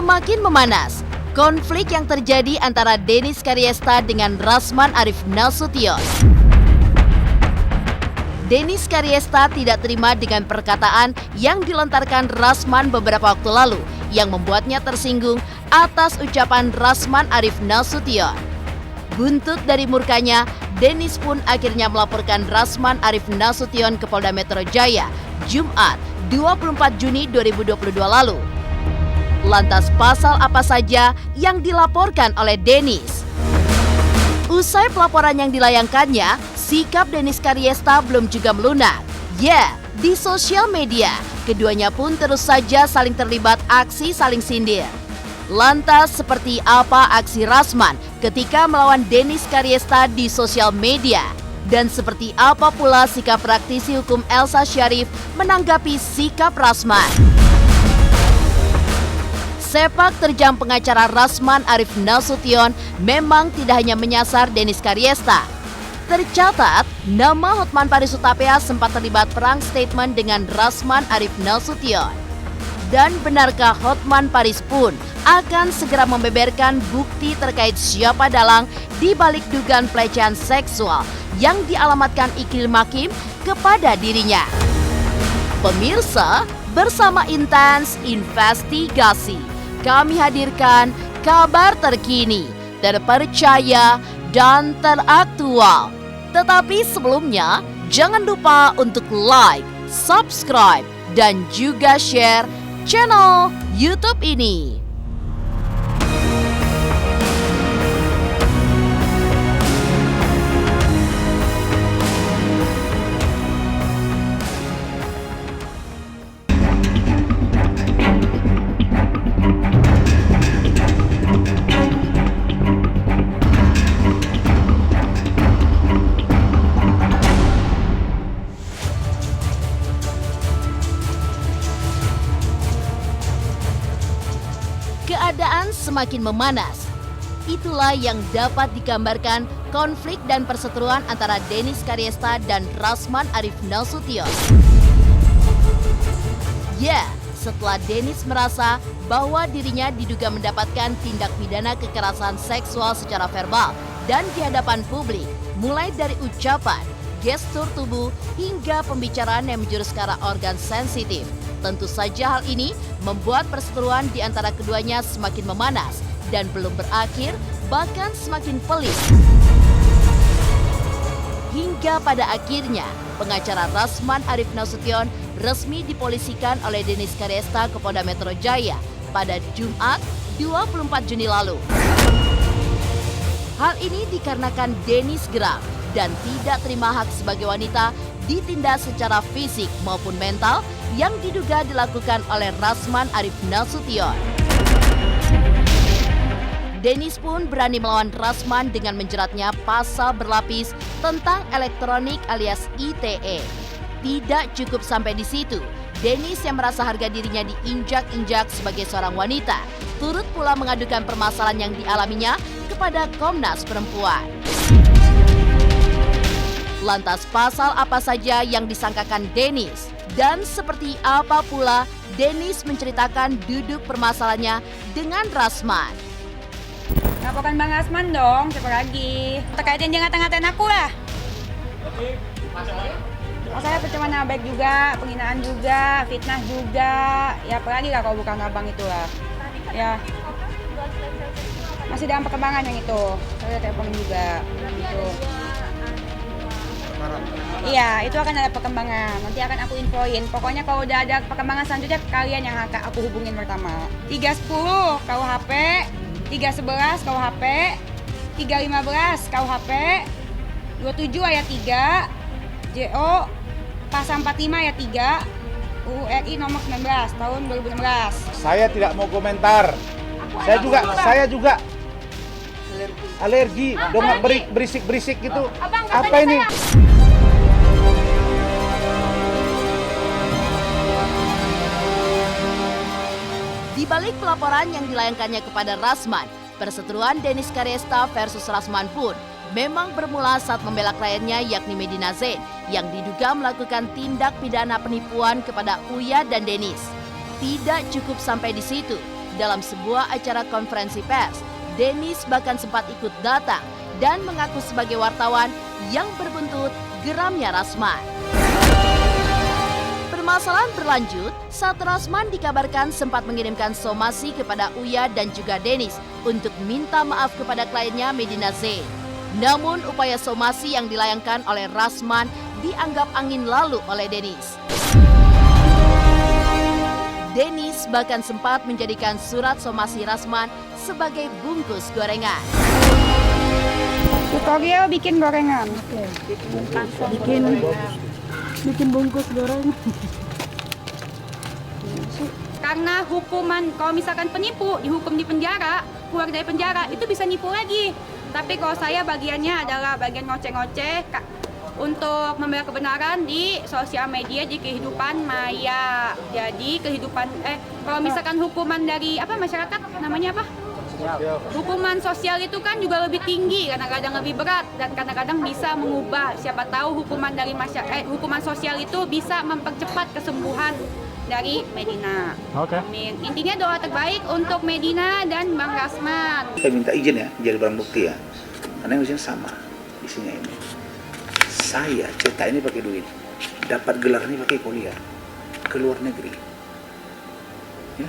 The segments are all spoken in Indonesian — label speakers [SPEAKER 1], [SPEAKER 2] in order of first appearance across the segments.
[SPEAKER 1] Semakin memanas, konflik yang terjadi antara Dennis Karyesta dengan Rasman Arif Nasution. Dennis Karyesta tidak terima dengan perkataan yang dilontarkan Rasman beberapa waktu lalu yang membuatnya tersinggung atas ucapan Rasman Arif Nasution. Buntut dari murkanya, Dennis pun akhirnya melaporkan Rasman Arif Nasution ke Polda Metro Jaya, Jumat 24 Juni 2022 lalu. Lantas pasal apa saja yang dilaporkan oleh Dennis? Usai pelaporan yang dilayangkannya, sikap Dennis Karyesta belum juga melunak. Ya, di sosial media, keduanya pun terus saja saling terlibat aksi saling sindir. Lantas seperti apa aksi Rasman ketika melawan Dennis Karyesta di sosial media? Dan seperti apa pula sikap praktisi hukum Elsa Sharif menanggapi sikap Rasman? Sepak terjang pengacara Rasman Arif Nasution memang tidak hanya menyasar Dennis Karyesta. Tercatat, nama Hotman Paris Hutapea sempat terlibat perang statement dengan Rasman Arif Nasution. Dan benarkah Hotman Paris pun akan segera membeberkan bukti terkait siapa dalang di balik dugaan pelecehan seksual yang dialamatkan Iqlil Makim kepada dirinya? Pemirsa, bersama Intens Investigasi, kami hadirkan kabar terkini, terpercaya, dan teraktual. Tetapi sebelumnya, jangan lupa untuk like, subscribe, dan juga share channel YouTube ini. Keadaan semakin memanas. Itulah yang dapat digambarkan konflik dan perseteruan antara Dennis Karyesta dan Rasman Arif Nasution. Ya, setelah Dennis merasa bahwa dirinya diduga mendapatkan tindak pidana kekerasan seksual secara verbal dan di hadapan publik, mulai dari ucapan, gestur tubuh, hingga pembicaraan yang menjurus ke arah organ sensitif. Tentu saja hal ini membuat perseteruan di antara keduanya semakin memanas dan belum berakhir, bahkan semakin pelik. Hingga pada akhirnya, pengacara Rasman Arif Nasution resmi dipolisikan oleh Dennis Karyesta ke Polda Metro Jaya pada Jumat 24 Juni lalu. Hal ini dikarenakan Dennis geram dan tidak terima hak sebagai wanita ditindas secara fisik maupun mental yang diduga dilakukan oleh Rasman Arif Nasution. Dennis pun berani melawan Rasman dengan menjeratnya pasal berlapis tentang elektronik alias ITE. Tidak cukup sampai di situ, Dennis yang merasa harga dirinya diinjak-injak sebagai seorang wanita, turut pula mengadukan permasalahan yang dialaminya kepada Komnas Perempuan. Lantas pasal apa saja yang disangkakan Dennis? Dan seperti apa pula Dennis menceritakan duduk permasalahannya dengan Rasman?
[SPEAKER 2] Laporkan Bang Rasman dong, siapa lagi? Terkait yang ngata-ngatain aku lah. Oh, saya pencemaran nama baik juga, penghinaan juga, fitnah juga. Ya apalagi lah kalau bukan abang itu lah. Ya. Masih dalam perkembangan yang itu. Saya teleponin juga. Gitu. Iya, itu akan ada perkembangan. Nanti akan aku infoin. Pokoknya kalau udah ada perkembangan selanjutnya, kalian yang akan aku hubungin pertama. 310 KUHP, 311 KUHP, 315 KUHP, 27 ayat 3, JO pasal 45 ayat 3, UU RI nomor 19 tahun 2016.
[SPEAKER 3] Saya tidak mau komentar. Saya juga alergi. Dong berisik-berisik gitu. Apa ini?
[SPEAKER 1] Di balik pelaporan yang dilayangkannya kepada Rasman, perseteruan Dennis Karyesta versus Rasman pun memang bermula saat membela kliennya yakni Medina Zain yang diduga melakukan tindak pidana penipuan kepada Uya dan Dennis. Tidak cukup sampai di situ, Dalam sebuah acara konferensi pers, Dennis bahkan sempat ikut datang dan mengaku sebagai wartawan yang berbuntut geramnya Rasman. Permasalahan berlanjut saat Rasman dikabarkan sempat mengirimkan somasi kepada Uya dan juga Dennis untuk minta maaf kepada kliennya Medina Zain. Namun upaya somasi yang dilayangkan oleh Rasman dianggap angin lalu oleh Dennis. Dennis bahkan sempat menjadikan surat somasi Rasman sebagai bungkus gorengan.
[SPEAKER 2] Tutorial bikin gorengan.
[SPEAKER 4] Bikin bungkus gorengan.
[SPEAKER 2] Karena hukuman, kalau misalkan penipu dihukum di penjara, keluar dari penjara itu bisa nipu lagi. Tapi kalau saya bagiannya adalah bagian ngoceh-ngoceh untuk membela kebenaran di sosial media, di kehidupan maya. Jadi kalau misalkan hukuman dari masyarakat namanya apa? Hukuman sosial itu kan juga lebih tinggi, kadang-kadang lebih berat dan kadang-kadang bisa mengubah. Siapa tahu hukuman sosial itu bisa mempercepat kesembuhan dari Medina.
[SPEAKER 3] Oke.
[SPEAKER 2] Amin. Intinya doa terbaik untuk Medina dan Bang Rasman.
[SPEAKER 5] Saya minta izin ya, jadi barang bukti ya. Karena isinya sama, isinya ini. Saya cetak ini pakai duit, dapat gelar ini pakai kuliah ke luar negeri. Ya.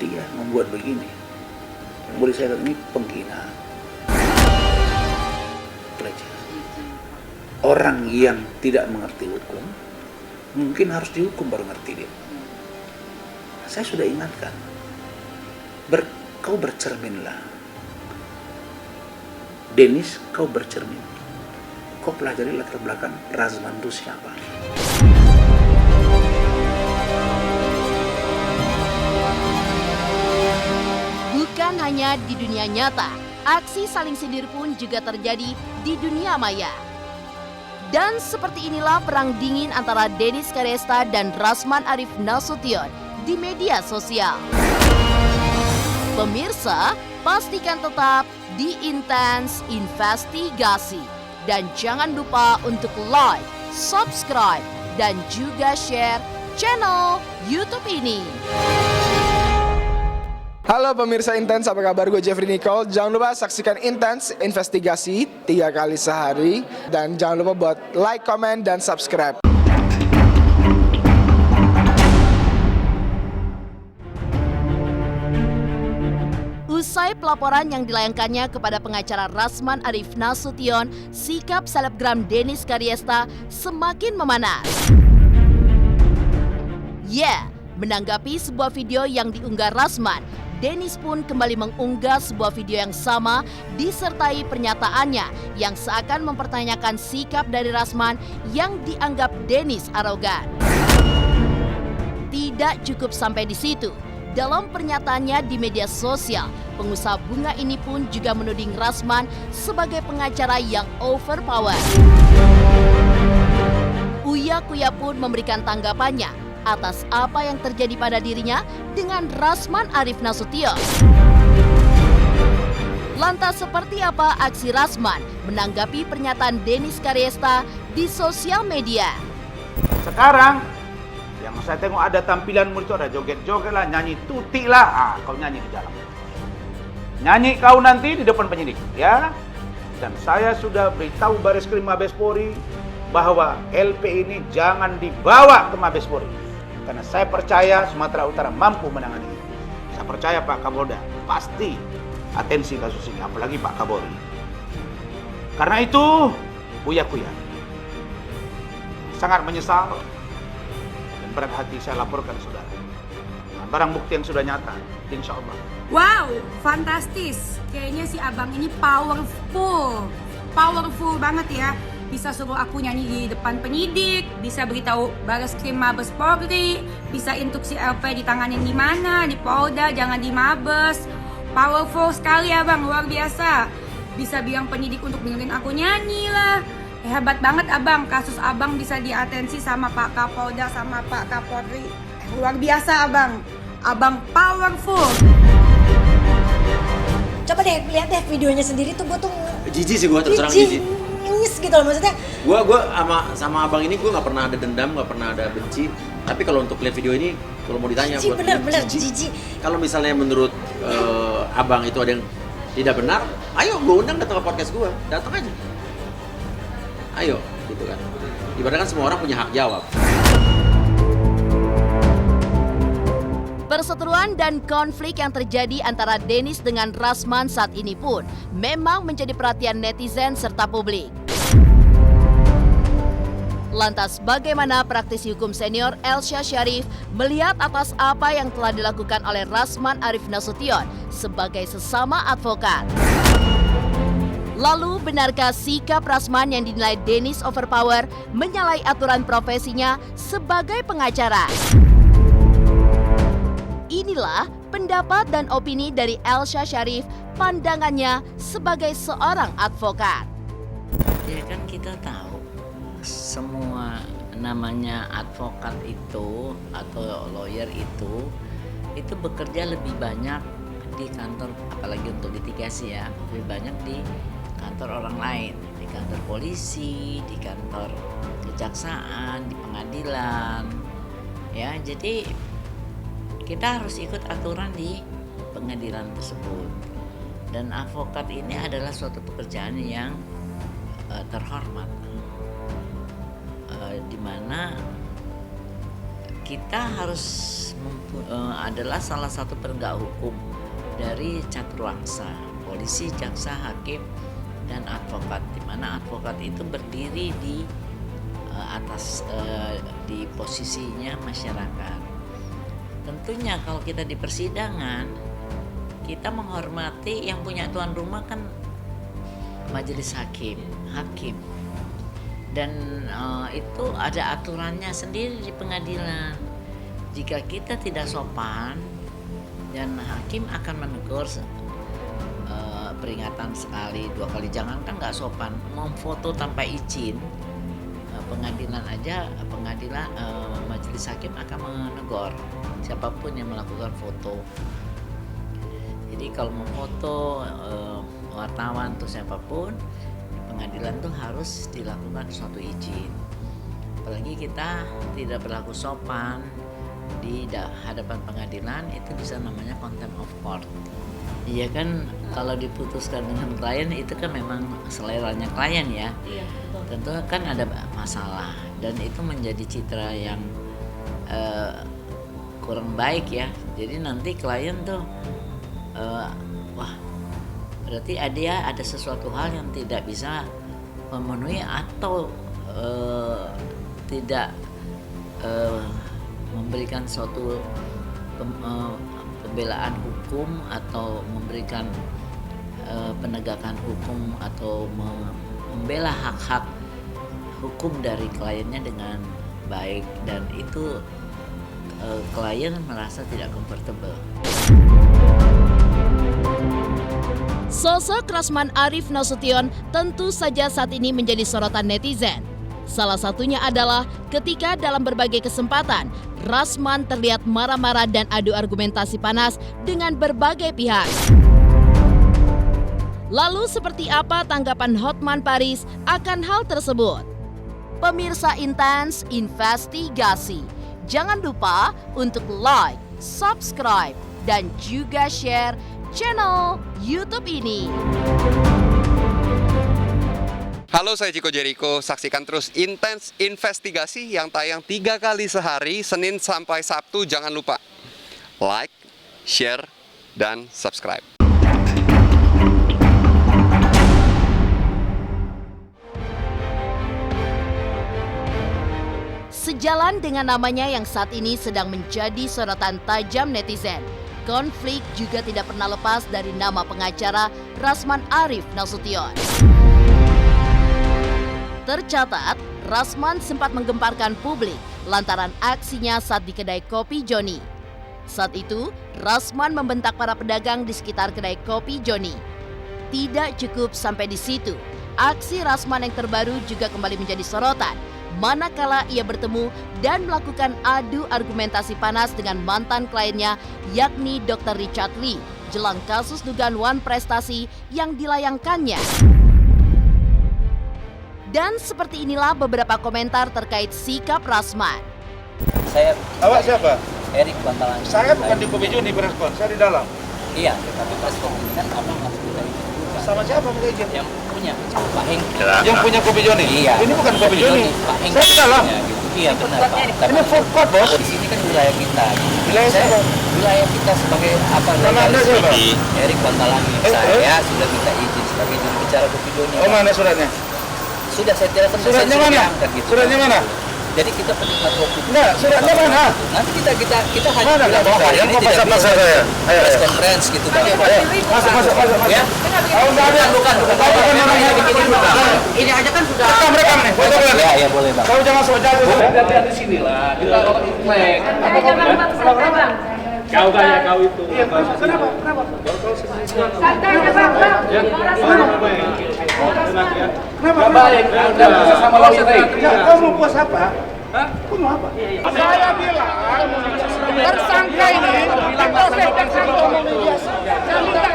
[SPEAKER 5] Dia membuat begini. Boleh saya katakan ini penghina. Pelecehan. Orang yang tidak mengerti hukum mungkin harus dihukum baru ngerti dia. Saya sudah ingatkan. Kau bercerminlah. Dennis, kau bercermin. Kau pelajari latar belakang Rasman itu siapa.
[SPEAKER 1] Bukan hanya di dunia nyata, aksi saling sindir pun juga terjadi di dunia maya. Dan seperti inilah perang dingin antara Dennis Karyesta dan Rasman Arif Nasution di media sosial. Pemirsa, pastikan tetap di Intens Investigasi. Dan jangan lupa untuk like, subscribe, dan juga share channel YouTube ini.
[SPEAKER 6] Halo pemirsa Intens, apa kabar? Gue Jeffrey Nicole. Jangan lupa saksikan Intens Investigasi 3 kali sehari. Dan jangan lupa buat like, comment, dan subscribe.
[SPEAKER 1] Usai pelaporan yang dilayangkannya kepada pengacara Rasman Arif Nasution, sikap selebgram Dennis Karyesta semakin memanas. Menanggapi sebuah video yang diunggah Rasman, Dennis pun kembali mengunggah sebuah video yang sama disertai pernyataannya yang seakan mempertanyakan sikap dari Rasman yang dianggap Dennis arogan. Tidak cukup sampai di situ. Dalam pernyataannya di media sosial, pengusaha bunga ini pun juga menuding Rasman sebagai pengacara yang overpower. Uya Kuya pun memberikan tanggapannya atas apa yang terjadi pada dirinya dengan Rasman Arif Nasution. Lantas seperti apa aksi Rasman menanggapi pernyataan Dennis Karyesta di sosial media?
[SPEAKER 3] Sekarang yang saya tengok ada tampilanmu itu, ada joget-joget lah, nyanyi tuti lah. Kau nyanyi di dalam. Nyanyi kau nanti di depan penyidik, ya. Dan saya sudah beritahu Bareskrim Mabes Polri bahwa LP ini jangan dibawa ke Mabes Polri. Karena saya percaya Sumatera Utara mampu menangani ini. Saya percaya Pak Kapolda pasti atensi kasus ini, apalagi Pak Kapolri. Karena itu, Uya Kuya sangat menyesal. Berat hati saya laporkan saudara. Barang bukti yang sudah nyata, insya Allah.
[SPEAKER 7] Wow, fantastis. Kayaknya si abang ini powerful banget ya. Bisa suruh aku nyanyi di depan penyidik, bisa beritahu Bareskrim Mabes Polri, bisa instruksi LP ditanganin di mana, di Polda, jangan di Mabes. Powerful sekali abang, luar biasa. Bisa bilang penyidik untuk dengerin aku nyanyi lah. Hebat banget abang, kasus abang bisa diatensi sama Pak Kapolda sama Pak Kapolri. Luar biasa abang, abang powerful.
[SPEAKER 4] Coba deh lihat deh videonya sendiri tuh, gue tuh
[SPEAKER 8] jijik sih, gue terus terang jijik. bagus gitu loh, maksudnya.
[SPEAKER 9] Gua sama abang ini gue nggak pernah ada dendam, nggak pernah ada benci. Tapi kalau untuk lihat video ini, kalau mau ditanya buat
[SPEAKER 8] Bener jijik.
[SPEAKER 9] Kalau misalnya menurut abang itu ada yang tidak benar, ayo gue undang datang ke podcast gue, datang aja. Ayo, gitu kan. Ibaratnya kan semua orang punya hak jawab.
[SPEAKER 1] Perseteruan dan konflik yang terjadi antara Dennis dengan Rasman saat ini pun memang menjadi perhatian netizen serta publik. Lantas bagaimana praktisi hukum senior Elsa Sharif melihat atas apa yang telah dilakukan oleh Rasman Arif Nasution sebagai sesama advokat? Lalu benarkah sikap Rasman yang dinilai Dennis overpower menyalahi aturan profesinya sebagai pengacara? Inilah pendapat dan opini dari Elsa Sharif, pandangannya sebagai seorang advokat.
[SPEAKER 10] Ya kan kita tahu semua namanya advokat itu atau lawyer itu bekerja lebih banyak di kantor, apalagi untuk litigasi ya, lebih banyak di kantor orang lain, di kantor polisi, di kantor kejaksaan, di pengadilan. Ya, jadi kita harus ikut aturan di pengadilan tersebut. Dan advokat ini adalah suatu pekerjaan yang terhormat, di mana kita harus adalah salah satu penegak hukum dari caturwangsa, polisi, jaksa, hakim, dan advokat, di mana advokat itu berdiri di atas di posisinya masyarakat. Tentunya kalau kita di persidangan, kita menghormati yang punya tuan rumah kan majelis hakim. Dan itu ada aturannya sendiri di pengadilan. Jika kita tidak sopan, dan hakim akan menegur peringatan sekali, 2 kali. Jangankan nggak sopan, memfoto tanpa izin, pengadilan majelis hakim akan menegur siapapun yang melakukan foto. Jadi kalau memfoto wartawan atau siapapun, pengadilan tuh harus dilakukan suatu izin. Apalagi kita tidak berlaku sopan di hadapan pengadilan, itu bisa namanya contempt of court. Iya kan, kalau diputuskan dengan klien itu kan memang seleranya klien ya. Iya, betul. Tentu kan ada masalah, dan itu menjadi citra yang kurang baik ya. Jadi nanti klien tuh wah, berarti ada sesuatu hal yang tidak bisa memenuhi atau tidak memberikan suatu pembelaan hukum atau memberikan penegakan hukum atau membela hak-hak hukum dari kliennya dengan baik, dan itu klien merasa tidak comfortable.
[SPEAKER 1] Sosok Rasman Arif Nasution tentu saja saat ini menjadi sorotan netizen. Salah satunya adalah ketika dalam berbagai kesempatan, Rasman terlihat marah-marah dan adu argumentasi panas dengan berbagai pihak. Lalu seperti apa tanggapan Hotman Paris akan hal tersebut? Pemirsa Intens Investigasi, jangan lupa untuk like, subscribe, dan juga share channel YouTube ini.
[SPEAKER 11] Halo, saya Chico Jericho. Saksikan terus Intens Investigasi yang tayang 3 kali sehari, Senin sampai Sabtu. Jangan lupa like, share, dan subscribe.
[SPEAKER 1] Sejalan dengan namanya yang saat ini sedang menjadi sorotan tajam netizen, konflik juga tidak pernah lepas dari nama pengacara Rasman Arif Nasution. Tercatat, Rasman sempat menggemparkan publik lantaran aksinya saat di kedai kopi Joni. Saat itu, Rasman membentak para pedagang di sekitar kedai kopi Joni. Tidak cukup sampai di situ, aksi Rasman yang terbaru juga kembali menjadi sorotan, manakala ia bertemu dan melakukan adu argumentasi panas dengan mantan kliennya, yakni Dr. Richard Lee, jelang kasus dugaan wan prestasi yang dilayangkannya. Dan seperti inilah beberapa komentar terkait sikap Rasman.
[SPEAKER 3] Awak siapa?
[SPEAKER 10] Erik Bantalan.
[SPEAKER 3] Saya bukan di Kopi Juni berespon, saya di dalam.
[SPEAKER 10] Iya, tapi respon ini kan abang harus minta izin.
[SPEAKER 3] Sama siapa minta izin?
[SPEAKER 10] Yang punya, Pak Heng.
[SPEAKER 3] Yang punya Kopi Joni?
[SPEAKER 10] Iya.
[SPEAKER 3] Ini bukan Kopi Joni.
[SPEAKER 10] Pak Heng.
[SPEAKER 3] Saya di dalam.
[SPEAKER 10] Ya, gitu. Iya benar Pak. Tapi
[SPEAKER 3] Ini food court, Bos.
[SPEAKER 10] di sini kan wilayah kita.
[SPEAKER 3] Wilayah siapa?
[SPEAKER 10] Wilayah kita sebagai apa?
[SPEAKER 3] Nama Anda siapa?
[SPEAKER 10] Erik Bantalangi. Saya sudah minta izin sebagai juru bicara Kopi Joni.
[SPEAKER 3] Oh, mana suratnya?
[SPEAKER 10] Sudah saya telepon.
[SPEAKER 3] Suratnya mana?
[SPEAKER 10] Gitu.
[SPEAKER 3] Suratnya mana?
[SPEAKER 10] Jadi kita penikmat kopi.
[SPEAKER 3] Enggak, suratnya mana?
[SPEAKER 10] Nanti kita hanya
[SPEAKER 3] Mana? Enggak bawa yang kok pasar-pasar saya. Ayo,
[SPEAKER 10] press
[SPEAKER 3] ayo.
[SPEAKER 10] conference gitu Bang.
[SPEAKER 3] Masuk.
[SPEAKER 10] Ya.
[SPEAKER 3] Oh, enggak ada.
[SPEAKER 10] Bukan. Ini aja kan sudah.
[SPEAKER 3] Rekam nih, foto boleh?
[SPEAKER 10] Ya boleh Bang.
[SPEAKER 3] Kau jangan sok jago.
[SPEAKER 8] Di sini lah, kita flag. Kau kayak kau itu. Iya, kenapa?
[SPEAKER 7] Santai aja bang.
[SPEAKER 8] Gak baik, udah puasa sama lawan.
[SPEAKER 3] Kau mau puas apa? Hah? Kau mau apa? Saya bilang tersangka ini diproses dan mediasi. Saya minta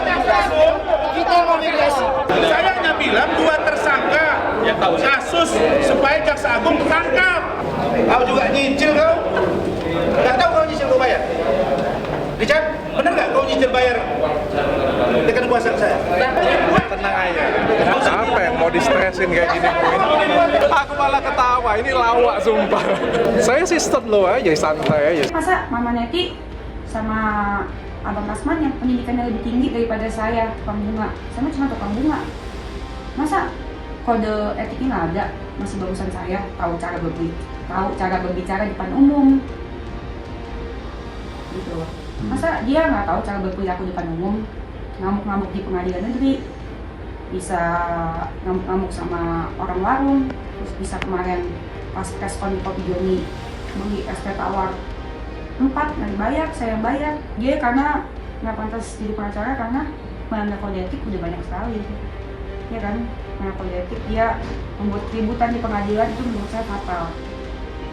[SPEAKER 3] kita mau mediasi. Saya hanya bilang dua tersangka kasus supaya Jaksa Agung tangkap. Kau juga nyicil kau? Gak tahu kau nyicil kau bayar? Richard, benar nggak kau nyicil bayar dengan kuasa saya?
[SPEAKER 12] Tenang aja. Apa yang mau distresin kayak gini? Aku malah ketawa. Ini lawak sumpah. Saya sih slow aja, santai aja.
[SPEAKER 7] Masa Mama Neti sama Abang Rasman yang pendidikannya lebih tinggi daripada saya, tukang bunga. Saya cuma tukang bunga. Masa kode etiknya nggak ada? Masih bagusan saya tahu cara berbicara di depan umum. Gitu. Masa dia nggak tahu cara berperilaku di depan umum, ngamuk-ngamuk di pengadilan negeri, bisa ngamuk-ngamuk sama orang warung, terus bisa kemarin pas preskon di Kopi Joni beli es teh tawar 4 nggak dibayar, saya yang bayar. Dia karena nggak pantas jadi pengacara karena melanggar kode etik udah banyak sekali, ya kan? Melanggar kode etik, dia membuat keributan di pengadilan, itu menurut saya fatal.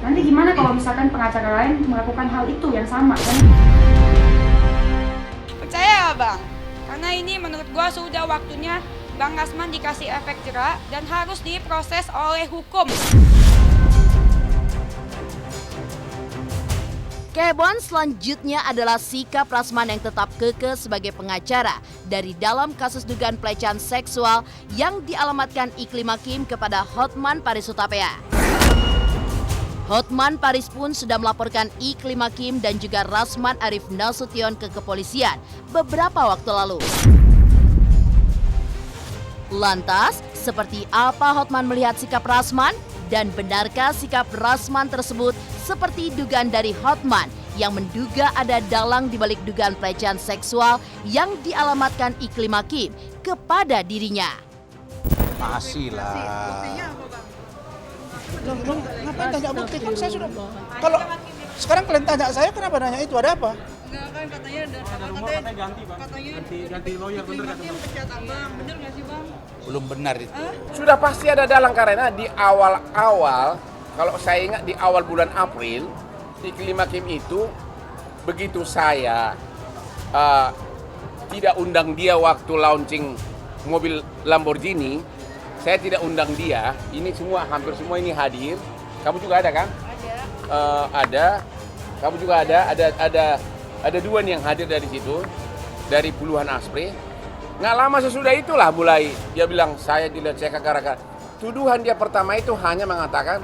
[SPEAKER 7] Nanti gimana kalau misalkan pengacara lain melakukan hal itu yang sama kan?
[SPEAKER 2] Percaya Bang, karena ini menurut gua sudah waktunya Bang Rasman dikasih efek jerak dan harus diproses oleh hukum.
[SPEAKER 1] Kehebohan selanjutnya adalah sikap Rasman yang tetap kekeh sebagai pengacara dari dalam kasus dugaan pelecehan seksual yang dialamatkan Iklim Hakim kepada Hotman Paris Hutapea. Hotman Paris pun sudah melaporkan Iklim Hakim dan juga Rasman Arif Nasution ke kepolisian beberapa waktu lalu. Lantas, seperti apa Hotman melihat sikap Rasman? Dan benarkah sikap Rasman tersebut seperti dugaan dari Hotman yang menduga ada dalang di balik dugaan pelecehan seksual yang dialamatkan Iklim Hakim kepada dirinya?
[SPEAKER 5] Masih lah.
[SPEAKER 13] Ngapain tanya bukti? Kan saya sudah. Kalau sekarang kalian tanya saya, kenapa nanya itu? Ada apa?
[SPEAKER 8] Enggak kan katanya ganti Bang. Ganti lawyer bener kan? Bener nggak sih Bang?
[SPEAKER 5] Belum benar itu.
[SPEAKER 14] Sudah pasti ada dalang karena di awal-awal, kalau saya ingat di awal bulan April, Iklim Hakim itu begitu saya tidak undang dia waktu launching mobil Lamborghini, saya tidak undang dia. Ini semua, hampir semua ini hadir. Kamu juga ada kan? Ada. Kamu juga ada dua nih yang hadir dari situ, dari puluhan aspri. Nggak lama sesudah itulah mulai dia bilang saya dilecehkan gara-gara tuduhan dia pertama itu hanya mengatakan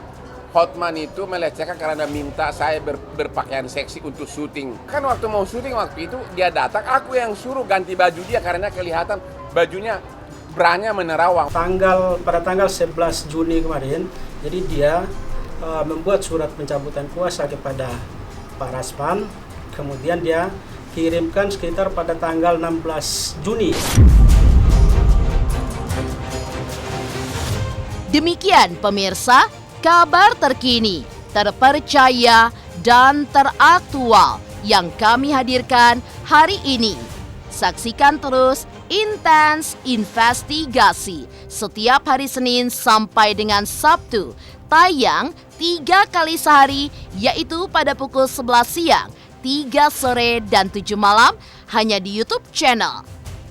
[SPEAKER 14] Hotman itu melecehkan karena minta saya berpakaian seksi untuk syuting. Kan waktu mau syuting waktu itu dia datang, aku yang suruh ganti baju dia karena kelihatan bajunya branya menerawang.
[SPEAKER 15] Pada tanggal 11 Juni kemarin, jadi dia membuat surat pencabutan kuasa kepada Pak Rasman, kemudian dia kirimkan sekitar pada tanggal 16 Juni.
[SPEAKER 1] Demikian pemirsa, kabar terkini, terpercaya, dan teraktual yang kami hadirkan hari ini. Saksikan terus Intens Investigasi setiap hari Senin sampai dengan Sabtu, tayang 3 kali sehari, yaitu pada pukul 11 siang, 3 sore, dan 7 malam hanya di YouTube channel.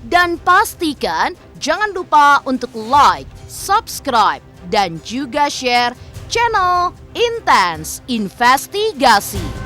[SPEAKER 1] Dan pastikan jangan lupa untuk like, subscribe, dan juga share channel Intense Investigasi.